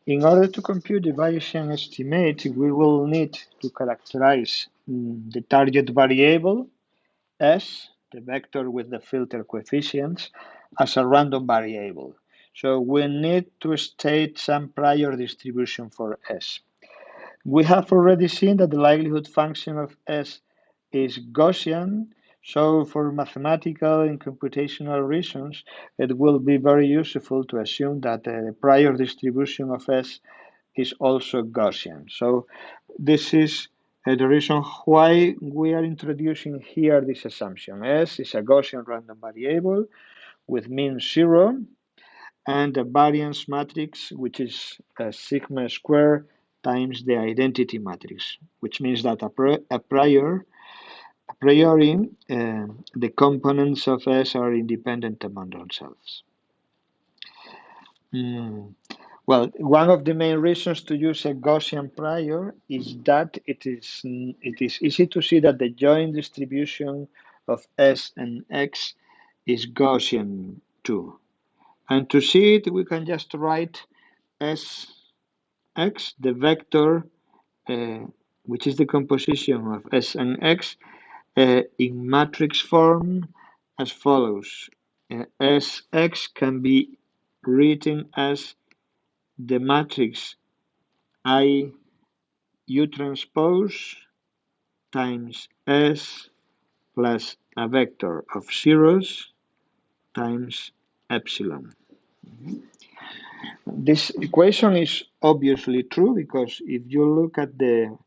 In order to compute the Bayesian estimate, we will need to characterize the target variable S, the vector with the filter coefficients, as a random variable. So we need to state some prior distribution for S. We have already seen that the likelihood function of S is Gaussian, so for mathematical and computational reasons, it will be very useful to assume that the prior distribution of S is also Gaussian. So this is the reason why we are introducing here this assumption. S is a Gaussian random variable with mean 0 and a variance matrix which is sigma square times the identity matrix, which means that a priori the components of S are independent among themselves. Well, one of the main reasons to use a Gaussian prior is that it is easy to see that the joint distribution of S and X is Gaussian too. And to see it, we can just write S X, the vector, which is the composition of S and X, in matrix form as follows. Sx can be written as the matrix I U transpose times S plus a vector of zeros times epsilon. This equation is obviously true because if you look at the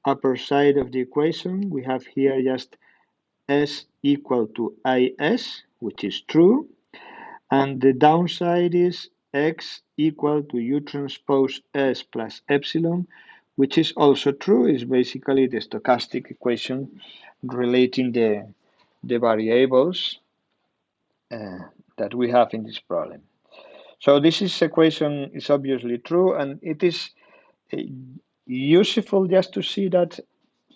upper side of the equation, we have here just S equal to IS, which is true, and the downside is X equal to U transpose S plus epsilon, which is also true. Is basically the stochastic equation relating the variables that we have in this problem. So this equation is obviously true, and it is useful just to see that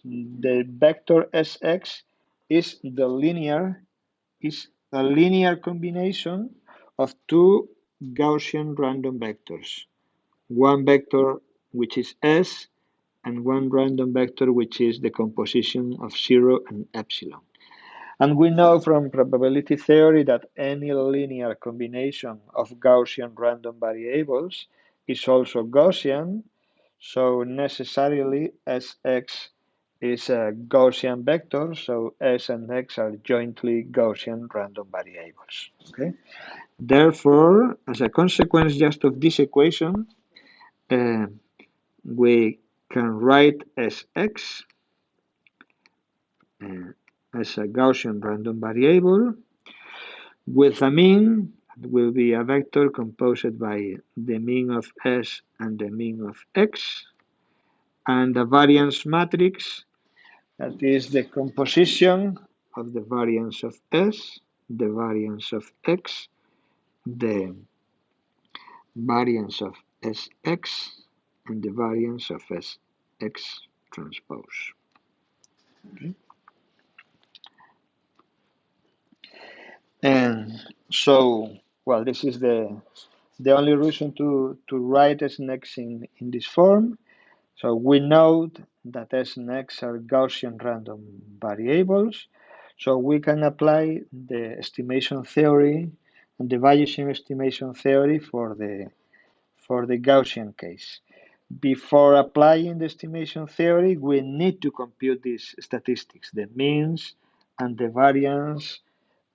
the vector Sx is a linear combination of two Gaussian random vectors. One vector which is S and one random vector which is the composition of 0 and epsilon. And we know from probability theory that any linear combination of Gaussian random variables is also Gaussian, so necessarily Sx is a Gaussian vector, so S and X are jointly Gaussian random variables. Okay. Therefore, as a consequence just of this equation, we can write Sx as a Gaussian random variable with a mean. It will be a vector composed by the mean of S and the mean of X, and a variance matrix that is the composition of the variance of S, the variance of X, the variance of Sx, and the variance of Sx transpose. Okay. And so, well, this is the only reason to write S and X in this form. So we know that S and X are Gaussian random variables. So we can apply the estimation theory and the Bayesian estimation theory for the Gaussian case. Before applying the estimation theory, we need to compute these statistics, the means and the variance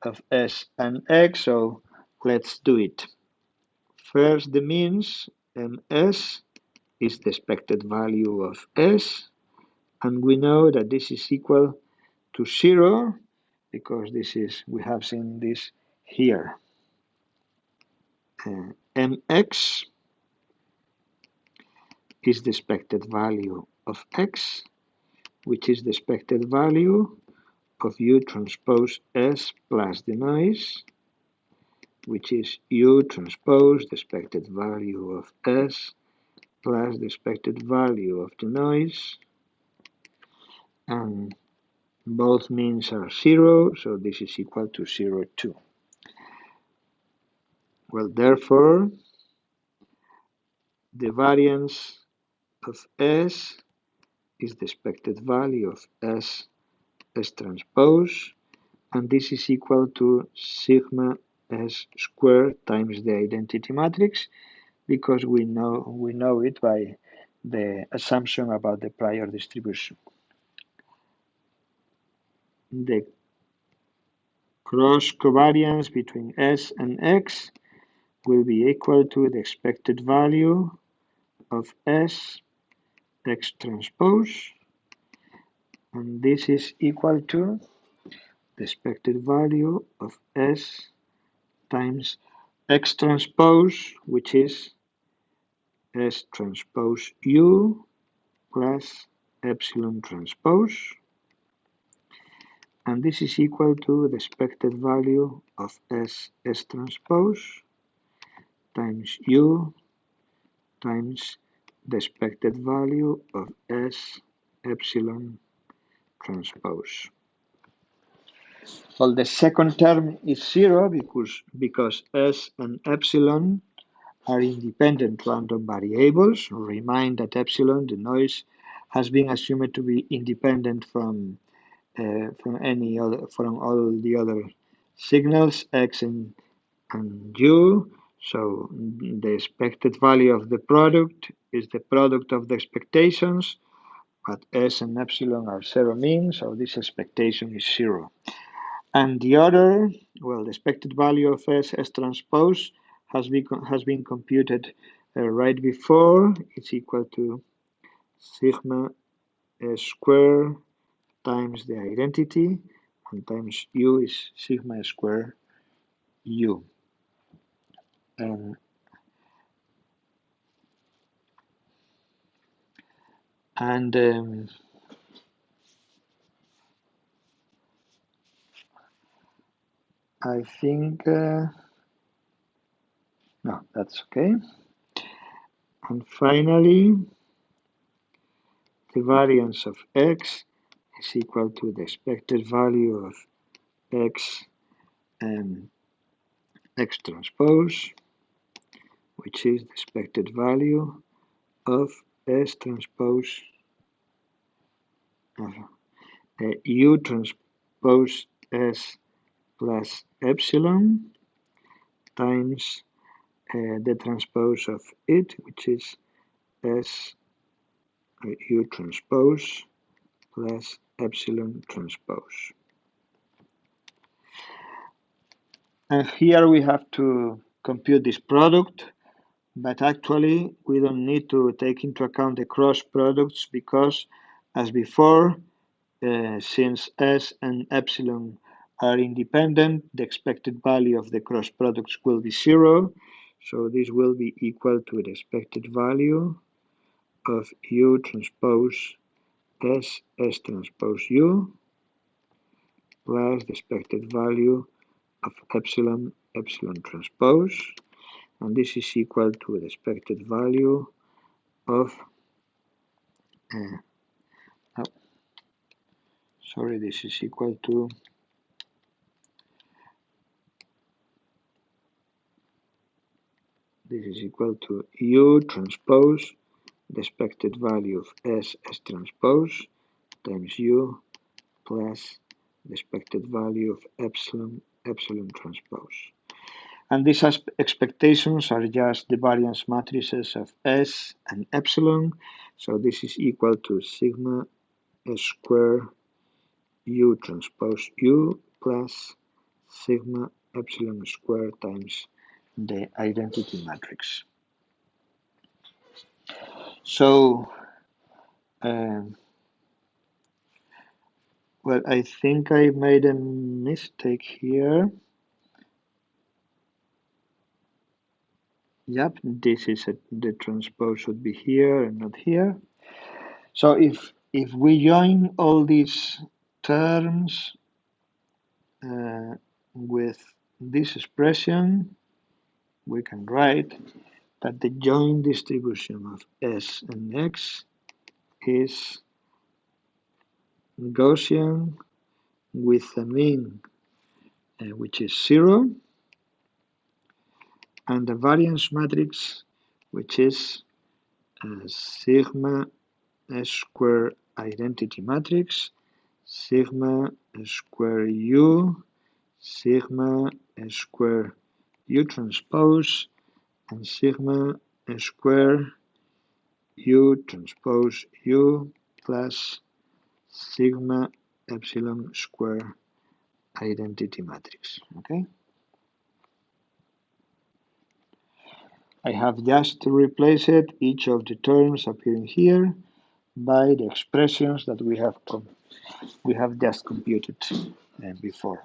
of S and X. So let's do it. First, the means, MS is the expected value of S, and we know that this is equal to 0 because we have seen this here. Mx is the expected value of X, which is the expected value of U transpose S plus the noise, which is U transpose the expected value of S plus the expected value of the noise, and both means are 0, so this is equal to 0, 2. Well, therefore, the variance of S is the expected value of S transpose, and this is equal to sigma S squared times the identity matrix, because we know it by the assumption about the prior distribution. The cross covariance between S and X will be equal to the expected value of S X transpose, and this is equal to the expected value of S times X transpose, which is S transpose U plus epsilon transpose, and this is equal to the expected value of S transpose times U times the expected value of S epsilon transpose. Well, the second term is zero because S and epsilon are independent random variables. Remind that epsilon, the noise, has been assumed to be independent from all the other signals X and U. So the expected value of the product is the product of the expectations, but S and epsilon are zero mean, so this expectation is zero. And the other, well, the expected value of S transpose has been computed right before. It's equal to sigma S squared times the identity, and times U is sigma squared U. I think, no, that's okay. And finally, the variance of X is equal to the expected value of X and X transpose, which is the expected value of S transpose of U transpose S plus epsilon times the transpose of it, which is S U transpose plus epsilon transpose. And here we have to compute this product, but actually we don't need to take into account the cross products because, as before, since S and epsilon are independent, the expected value of the cross products will be zero. So this will be equal to the expected value of U transpose S transpose U plus the expected value of epsilon transpose, and this is equal to the expected value of this is equal to U transpose the expected value of S transpose times U plus the expected value of epsilon transpose. And these expectations are just the variance matrices of S and epsilon. So this is equal to sigma S squared U transpose U plus sigma epsilon squared times the identity matrix. So, well, I think I made a mistake here. Yep, this is the transpose should be here and not here. So if we join all these terms with this expression, we can write that the joint distribution of S and X is Gaussian with a mean which is 0, and the variance matrix which is sigma square identity matrix, sigma square U, sigma square U transpose, and sigma square U transpose U plus sigma epsilon square identity matrix. Okay, I have just replaced each of the terms appearing here by the expressions that we have just computed before.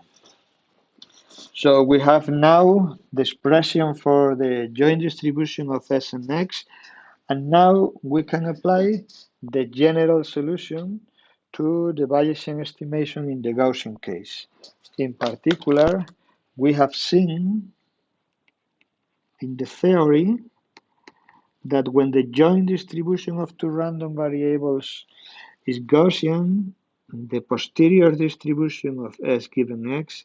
So we have now the expression for the joint distribution of S and X, and now we can apply the general solution to the Bayesian estimation in the Gaussian case. In particular, we have seen in the theory that when the joint distribution of two random variables is Gaussian, the posterior distribution of S given X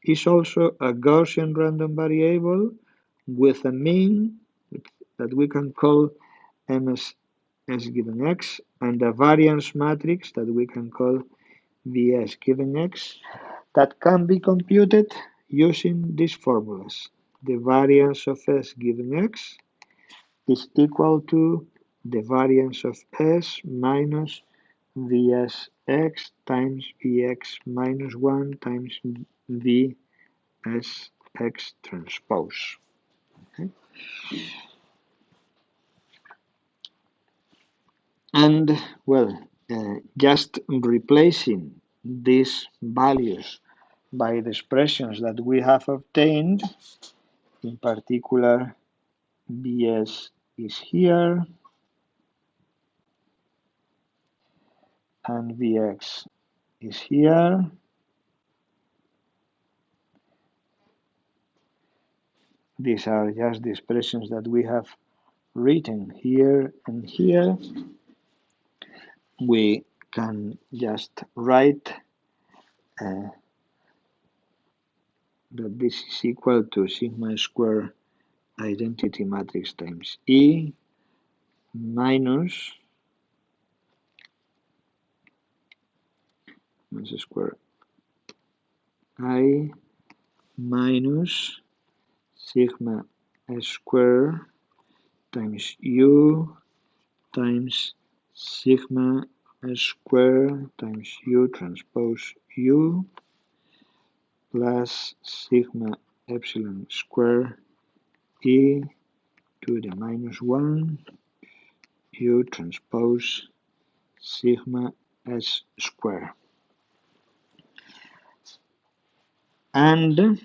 is also a Gaussian random variable with a mean that we can call MS S given X and a variance matrix that we can call VS given X that can be computed using these formulas. The variance of S given X is equal to the variance of S minus VSX times Vx minus 1 times VSX transpose. Okay. And, well, just replacing these values by the expressions that we have obtained, in particular, Vs is here, and Vx is here. These are just the expressions that we have written here and here. We can just write that this is equal to sigma square identity matrix times E minus square I minus sigma square times U times sigma square times U transpose U plus sigma epsilon square E to the minus 1 U transpose sigma S square. And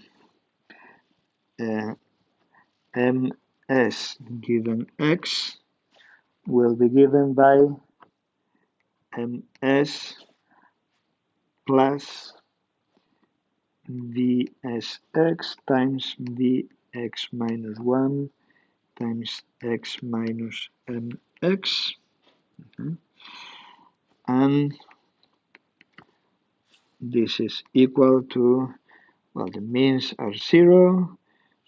MS given X will be given by MS plus VSX times Vx minus 1 times X minus MX. And this is equal to, well, the means are 0,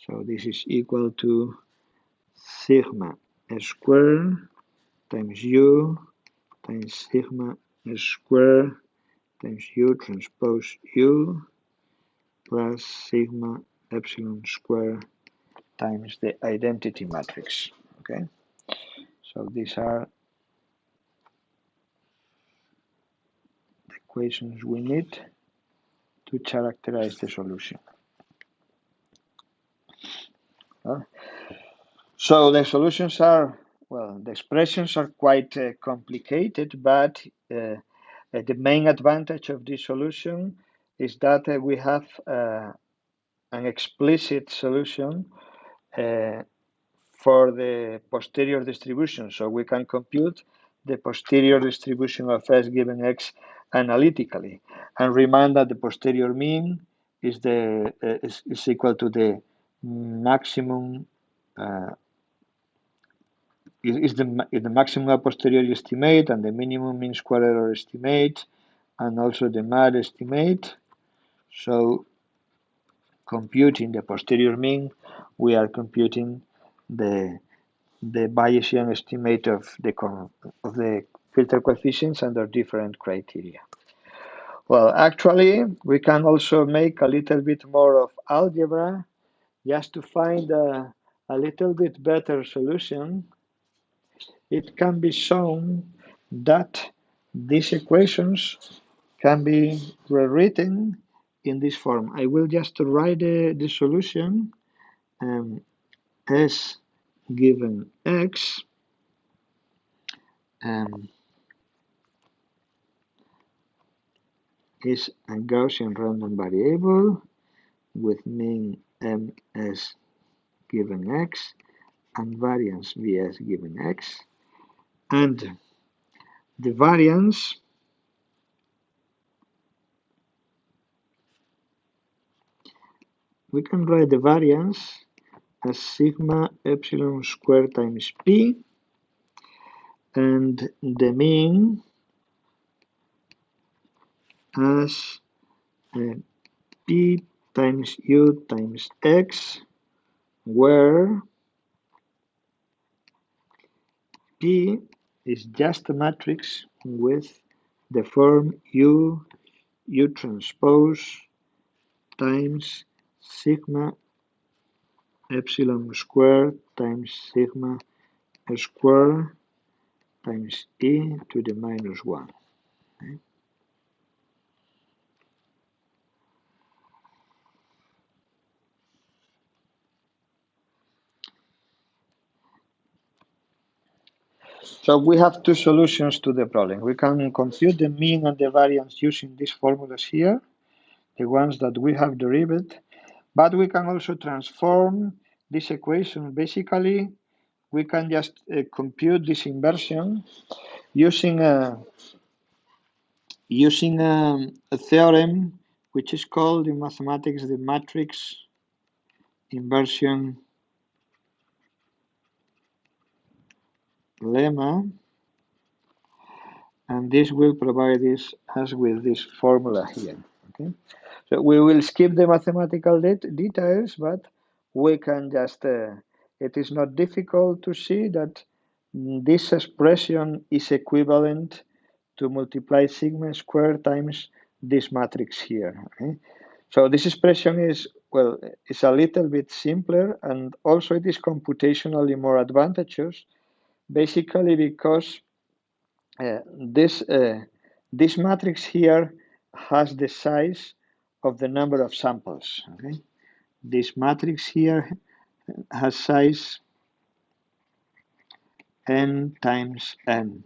so this is equal to sigma square times U times sigma square times U transpose U plus sigma epsilon square times the identity matrix. Okay, so these are the equations we need to characterize the solution. So the solutions are, well, the expressions are quite complicated, but the main advantage of this solution is that we have an explicit solution for the posterior distribution. So we can compute the posterior distribution of S given X analytically, and remind that the posterior mean is equal to the maximum is the maximum a posteriori estimate and the minimum mean square error estimate, and also the MAD estimate. So computing the posterior mean, we are computing the the Bayesian estimate of the filter coefficients under different criteria. Well, actually, we can also make a little bit more of algebra just to find a little bit better solution. It can be shown that these equations can be rewritten in this form. I will just write the solution S given X is a Gaussian random variable with mean ms given X and variance Vs given X. And the variance we can write the variance as sigma epsilon squared times p, and the mean as p times u times x, where p is just a matrix with the form u transpose times sigma epsilon squared times sigma squared times e to the minus 1. Okay? So we have two solutions to the problem. We can compute the mean and the variance using these formulas here, the ones that we have derived, but we can also transform this equation. Basically, we can just compute this inversion using a theorem which is called in mathematics the matrix inversion lemma, and this will provide us with this formula here. Okay, so we will skip the mathematical details, but we can just it is not difficult to see that this expression is equivalent to multiply sigma squared times this matrix here. Okay? So this expression is, well, it's a little bit simpler, and also it is computationally more advantageous, basically because this matrix here has the size of the number of samples. Okay? This matrix here has size n times n,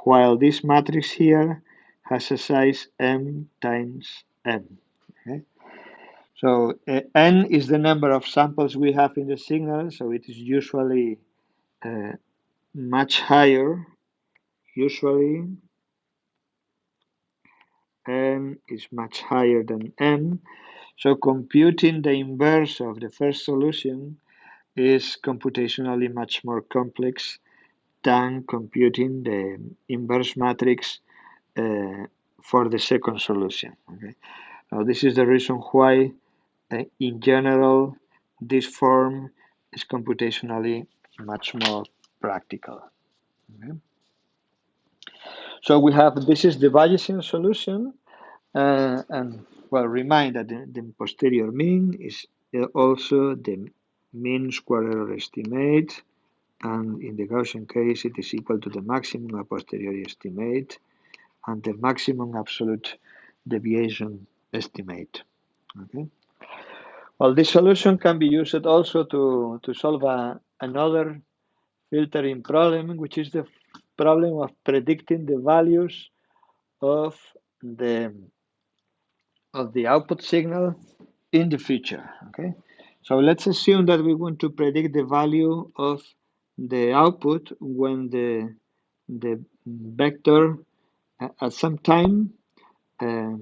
while this matrix here has a size m times n. Okay? So n is the number of samples we have in the signal, so it is usually much higher. Usually n is much higher than n. So computing the inverse of the first solution is computationally much more complex than computing the inverse matrix for the second solution. Okay? Now this is the reason why, in general, this form is computationally much more practical. Okay? So we have, this is the Bayesian solution, and well, remind that the posterior mean is also the mean square error estimate, and in the Gaussian case it is equal to the maximum a posteriori estimate and the maximum absolute deviation estimate. Okay. Well, this solution can be used also to solve another filtering problem, which is the problem of predicting the values of the output signal in the future. Okay, so let's assume that we want to predict the value of the output when the vector at some time, for